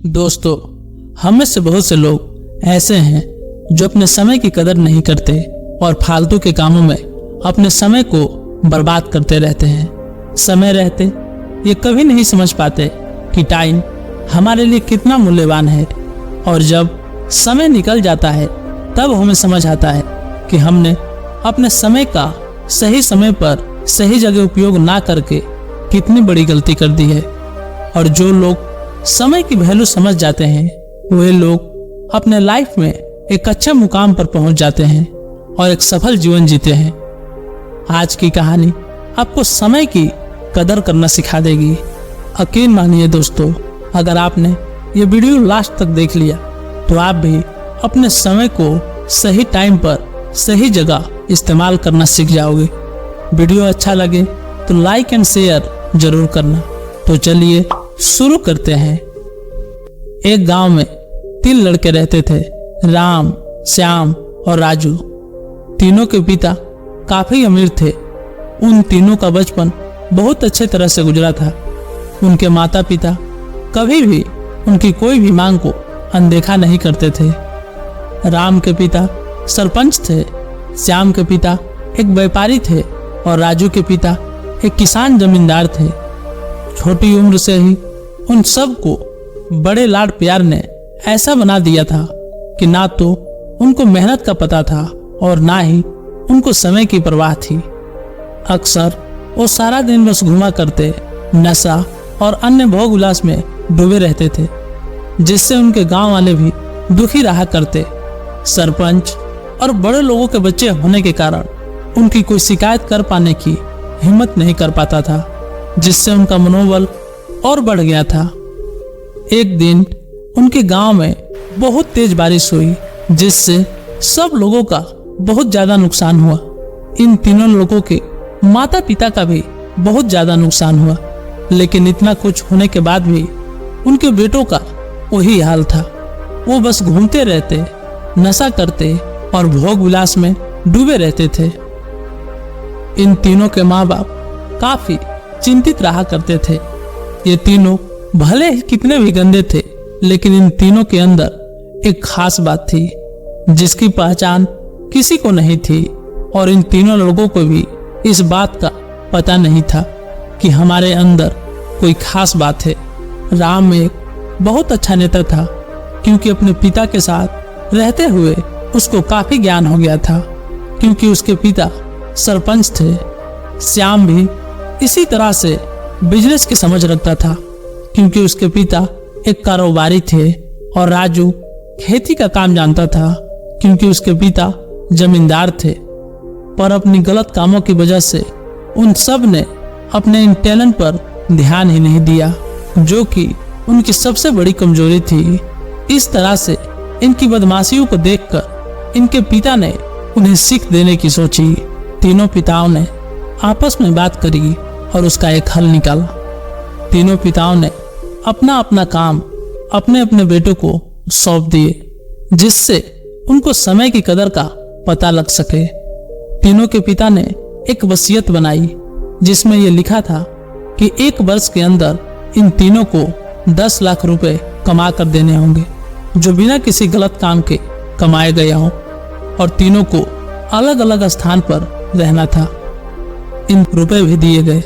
दोस्तों, हम में से बहुत से लोग ऐसे हैं जो अपने समय की कदर नहीं करते और फालतू के कामों में अपने समय को बर्बाद करते रहते हैं। समय रहते ये कभी नहीं समझ पाते कि टाइम हमारे लिए कितना मूल्यवान है, और जब समय निकल जाता है तब हमें समझ आता है कि हमने अपने समय का सही समय पर सही जगह उपयोग ना करके कितनी बड़ी गलती कर दी है। और जो लोग समय की वैल्यू समझ जाते हैं वे लोग अपने लाइफ में एक अच्छे मुकाम पर पहुंच जाते हैं और एक सफल जीवन जीते हैं। आज की कहानी आपको समय की कदर करना सिखा देगी। यकीन मानिए दोस्तों, अगर आपने ये वीडियो लास्ट तक देख लिया तो आप भी अपने समय को सही टाइम पर सही जगह इस्तेमाल करना सीख जाओगे। वीडियो अच्छा लगे तो लाइक एंड शेयर जरूर करना। तो चलिए शुरू करते हैं। एक गांव में 3 लड़के रहते थे, राम, श्याम और राजू। तीनों के पिता काफी अमीर थे। उन तीनों का बचपन बहुत अच्छे तरह से गुजरा था। उनके माता पिता कभी भी उनकी कोई भी मांग को अनदेखा नहीं करते थे। राम के पिता सरपंच थे, श्याम के पिता एक व्यापारी थे और राजू के पिता एक किसान जमींदार थे। छोटी उम्र से ही उन सबको बड़े लाड प्यार ने ऐसा बना दिया था कि ना तो उनको मेहनत का पता था और ना ही उनको समय की परवाह थी। अक्सर वो सारा दिन बस घुमा करते, नशा और अन्य भोग विलास में डूबे रहते थे, जिससे उनके गांव वाले भी दुखी रहा करते। सरपंच और बड़े लोगों के बच्चे होने के कारण उनकी कोई शिकायत कर पाने की हिम्मत नहीं कर पाता था, जिससे उनका मनोबल और बढ़ गया था। एक दिन उनके गांव में बहुत तेज बारिश हुई, जिससे सब लोगों का बहुत ज्यादा नुकसान हुआ। इन तीनों लोगों के माता पिता का भी बहुत ज्यादा नुकसान हुआ, लेकिन इतना कुछ होने के बाद भी उनके बेटों का वही हाल था। वो बस घूमते रहते, नशा करते और भोग विलास में डूबे रहते थे। इन तीनों के माँ बाप काफी चिंतित रहा करते थे। ये तीनों भले ही कितने भी गंदे थे, लेकिन इन तीनों के अंदर एक खास बात थी जिसकी पहचान किसी को नहीं थी, और इन तीनों लोगों को भी इस बात का पता नहीं था कि हमारे अंदर कोई खास बात है। राम एक बहुत अच्छा नेता था, क्योंकि अपने पिता के साथ रहते हुए उसको काफी ज्ञान हो गया था, क्योंकि उसके पिता सरपंच थे। श्याम भी इसी तरह से बिजनेस की समझ रखता था, क्योंकि उसके पिता एक कारोबारी थे। और राजू खेती का काम जानता था, क्योंकि उसके पिता जमींदार थे। पर अपनी गलत कामों की वजह से उन सब ने अपने इन टैलेंट पर ध्यान ही नहीं दिया, जो कि उनकी सबसे बड़ी कमजोरी थी। इस तरह से इनकी बदमाशियों को देखकर इनके पिता ने उन्हें सीख देने की सोची। तीनों पिताओं ने आपस में बात करी और उसका एक हल निकाला। तीनों पिताओं ने अपना अपना काम अपने अपने बेटों को सौंप दिए, जिससे उनको समय की कदर का पता लग सके। तीनों के पिता ने एक वसीयत बनाई, जिसमें यह लिखा था कि 1 वर्ष के अंदर इन तीनों को 10 लाख रुपए कमा कर देने होंगे, जो बिना किसी गलत काम के कमाए गए हों, और तीनों को अलग अलग स्थान पर रहना था। इन रुपए भी दिए गए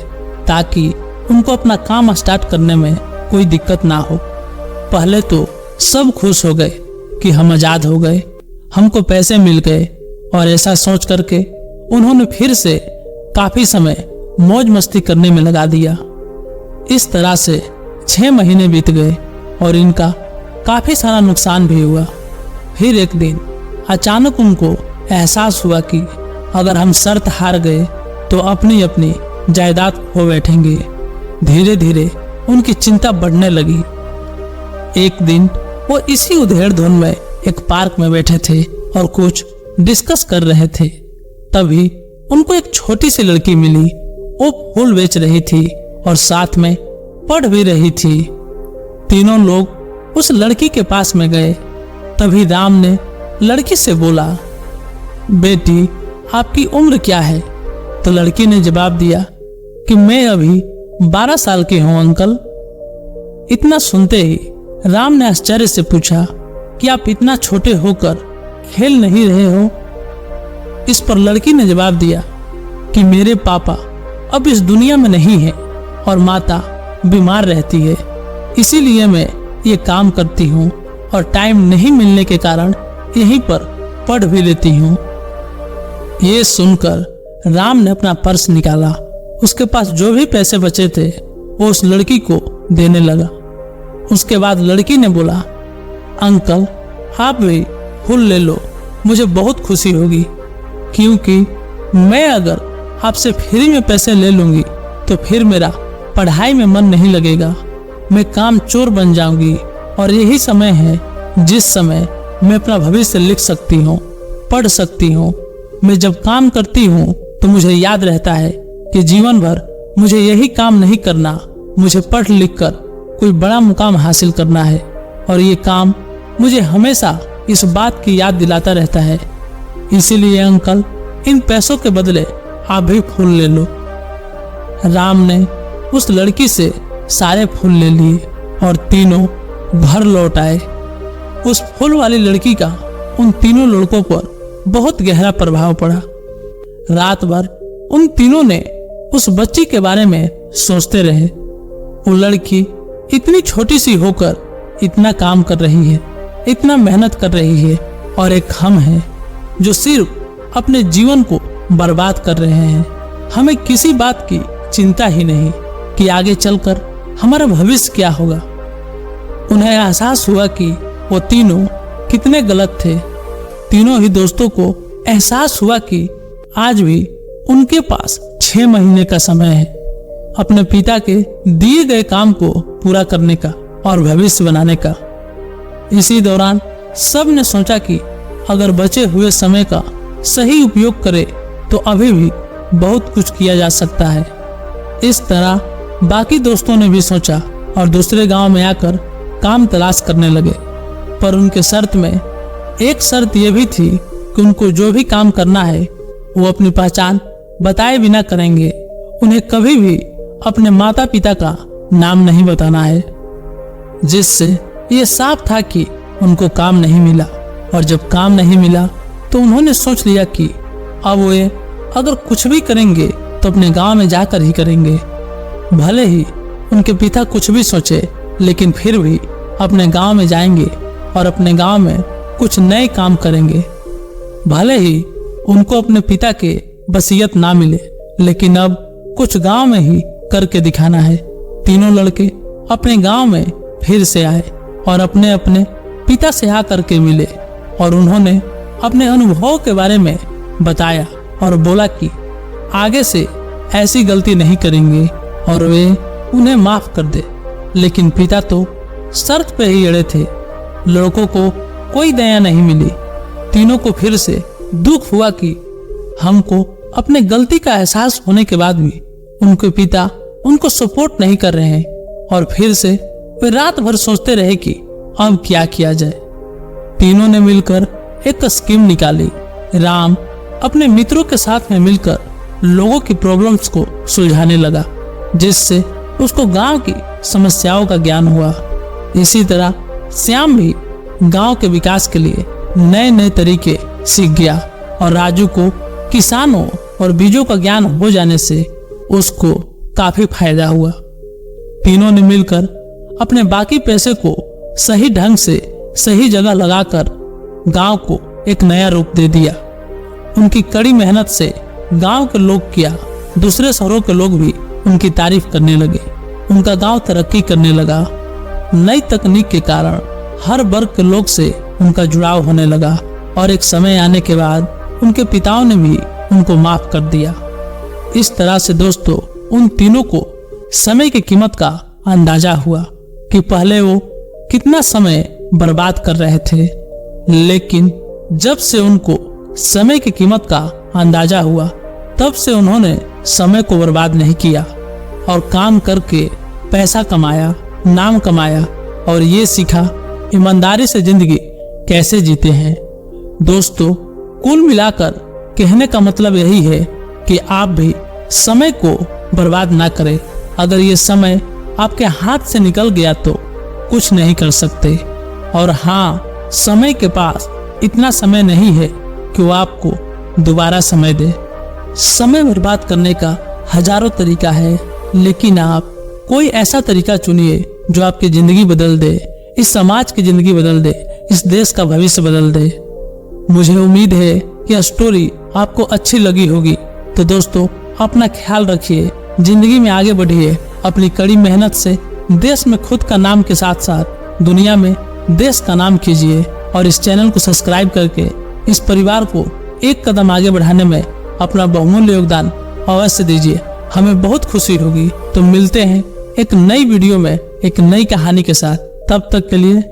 ताकि उनको अपना काम स्टार्ट करने में कोई दिक्कत ना हो। पहले तो सब खुश हो गए कि हम आजाद हो गए, हमको पैसे मिल गए, और ऐसा सोच करके उन्होंने फिर से काफी समय मौज मस्ती करने में लगा दिया। इस तरह से 6 महीने बीत गए और इनका काफी सारा नुकसान भी हुआ। फिर एक दिन अचानक उनको एहसास हुआ कि अगर हम शर्त हार गए तो अपनी अपनी जायदाद खो बैठेंगे। धीरे धीरे उनकी चिंता बढ़ने लगी। एक दिन वो इसी उधेड़ धुन में एक पार्क में बैठे थे और कुछ डिस्कस कर रहे थे। तभी उनको एक छोटी सी लड़की मिली। वो फूल बेच रही थी और साथ में पढ़ भी रही थी। तीनों लोग उस लड़की के पास में गए। तभी राम ने लड़की से बोला, बेटी आपकी उम्र क्या है? तो लड़की ने जवाब दिया कि मैं अभी 12 साल की हूँ अंकल। इतना सुनते ही राम ने आश्चर्य से पूछा कि आप इतना छोटे होकर खेल नहीं रहे हो? इस पर लड़की ने जवाब दिया कि मेरे पापा अब इस दुनिया में नहीं है और माता बीमार रहती है, इसीलिए मैं ये काम करती हूँ और टाइम नहीं मिलने के कारण यहीं पर पढ़ भी लेती हूँ। ये सुनकर राम ने अपना पर्स निकाला। उसके पास जो भी पैसे बचे थे वो उस लड़की को देने लगा। उसके बाद लड़की ने बोला, अंकल आप भी फूल ले लो, मुझे बहुत खुशी होगी, क्योंकि मैं अगर आपसे फ्री में पैसे ले लूँगी तो फिर मेरा पढ़ाई में मन नहीं लगेगा, मैं काम चोर बन जाऊंगी और यही समय है जिस समय मैं अपना भविष्य लिख सकती हूँ, पढ़ सकती हूँ। मैं जब काम करती हूँ तो मुझे याद रहता है कि जीवन भर मुझे यही काम नहीं करना, मुझे पढ़ लिख कर कोई बड़ा मुकाम हासिल करना है और ये काम मुझे हमेशा इस बात की याद दिलाता रहता है। इसीलिए अंकल इन पैसों के बदले आप भी फूल ले लो। राम ने उस लड़की से सारे फूल ले लिए और तीनों घर लौट आए। उस फूल वाली लड़की का उन तीनों लड़कों पर बहुत गहरा प्रभाव पड़ा। रात भर उन तीनों ने उस बच्ची के बारे में सोचते रहे। वो लड़की इतनी छोटी सी होकर इतना काम कर रही है, इतना मेहनत कर रही है, और एक हम हैं जो सिर्फ अपने जीवन को बर्बाद कर रहे हैं। हमें किसी बात की चिंता ही नहीं कि आगे चलकर हमारा भविष्य क्या होगा। उन्हें एहसास हुआ कि वो तीनों कितने गलत थे। तीनों ही दोस्तों को एहसास हुआ कि आज भी उनके पास 6 महीने का समय है अपने पिता के दिए गए काम को पूरा करने का और भविष्य बनाने का। इसी दौरान सब ने सोचा कि अगर बचे हुए समय का सही उपयोग करे तो अभी भी बहुत कुछ किया जा सकता है। इस तरह बाकी दोस्तों ने भी सोचा और दूसरे गांव में आकर काम तलाश करने लगे। पर उनके शर्त में एक शर्त यह भी थी कि उनको जो भी काम करना है वो अपनी पहचान बताए बिना करेंगे। उन्हें कभी भी अपने माता पिता का नाम नहीं बताना है, जिससे ये साफ था कि उनको काम नहीं मिला। और जब काम नहीं मिला तो उन्होंने सोच लिया कि अब वे अगर कुछ भी करेंगे तो अपने गांव में जाकर ही करेंगे। भले ही उनके पिता कुछ भी सोचे, लेकिन फिर भी अपने गांव में जाएंगे और अपने गांव में कुछ नए काम करेंगे। भले ही उनको अपने पिता के वसीयत ना मिले, लेकिन अब कुछ गांव में ही करके दिखाना है। तीनों लड़के अपने गांव में फिर से आए और अपने अपने पिता से आकर के मिले और उन्होंने अपने अनुभव के बारे में बताया और बोला कि आगे से ऐसी गलती नहीं करेंगे और वे उन्हें माफ कर दे। लेकिन पिता तो शर्त पे ही अड़े थे। लड़कों को कोई दया नहीं मिली। तीनों को फिर से दुख हुआ कि हमको अपने गलती का एहसास होने के बाद भी उनके पिता उनको सपोर्ट नहीं कर रहे हैं। और फिर से वे रात भर सोचते रहे कि अब क्या किया जाए। तीनों ने मिलकर एक स्कीम निकाली। राम अपने मित्रों के साथ में मिलकर लोगों की प्रॉब्लम्स को सुलझाने लगा, जिससे उसको गांव की समस्याओं का ज्ञान हुआ। इसी तरह श्याम भी गांव के विकास के लिए नए नए तरीके सीख गया और राजू को किसानों और बीजों का ज्ञान हो जाने से उसको काफी फायदा हुआ। तीनों ने मिलकर अपने बाकी पैसे को सही ढंग से सही जगह लगाकर गांव को एक नया रूप दे दिया। उनकी कड़ी मेहनत से गांव के लोग क्या, दूसरे शहरों के लोग भी उनकी तारीफ करने लगे। उनका गांव तरक्की करने लगा। नई तकनीक के कारण हर वर्ग के लोग से उनका जुड़ाव होने लगा और एक समय आने के बाद उनके पिताओं ने भी उनको माफ कर दिया। इस तरह से दोस्तों उन तीनों को समय की कीमत का अंदाजा हुआ कि पहले वो कितना समय बर्बाद कर रहे थे, लेकिन जब से उनको समय की कीमत का अंदाजा हुआ तब से उन्होंने समय को बर्बाद नहीं किया और काम करके पैसा कमाया, नाम कमाया और ये सीखा ईमानदारी से जिंदगी कैसे जीते हैं। दोस्तों कुल मिलाकर कहने का मतलब यही है कि आप भी समय को बर्बाद ना करें। अगर ये समय आपके हाथ से निकल गया तो कुछ नहीं कर सकते। और हाँ, समय के पास इतना समय नहीं है कि वो आपको दोबारा समय दे। समय बर्बाद करने का हजारों तरीका है, लेकिन आप कोई ऐसा तरीका चुनिए जो आपकी जिंदगी बदल दे, इस समाज की जिंदगी बदल दे, इस देश का भविष्य बदल दे। मुझे उम्मीद है कि यह स्टोरी आपको अच्छी लगी होगी। तो दोस्तों, अपना ख्याल रखिए, जिंदगी में आगे बढ़िए, अपनी कड़ी मेहनत से देश में खुद का नाम के साथ साथ दुनिया में देश का नाम कीजिए। और इस चैनल को सब्सक्राइब करके इस परिवार को एक कदम आगे बढ़ाने में अपना बहुमूल्य योगदान अवश्य दीजिए, हमें बहुत खुशी होगी। तो मिलते हैं एक नई वीडियो में एक नई कहानी के साथ, तब तक के लिए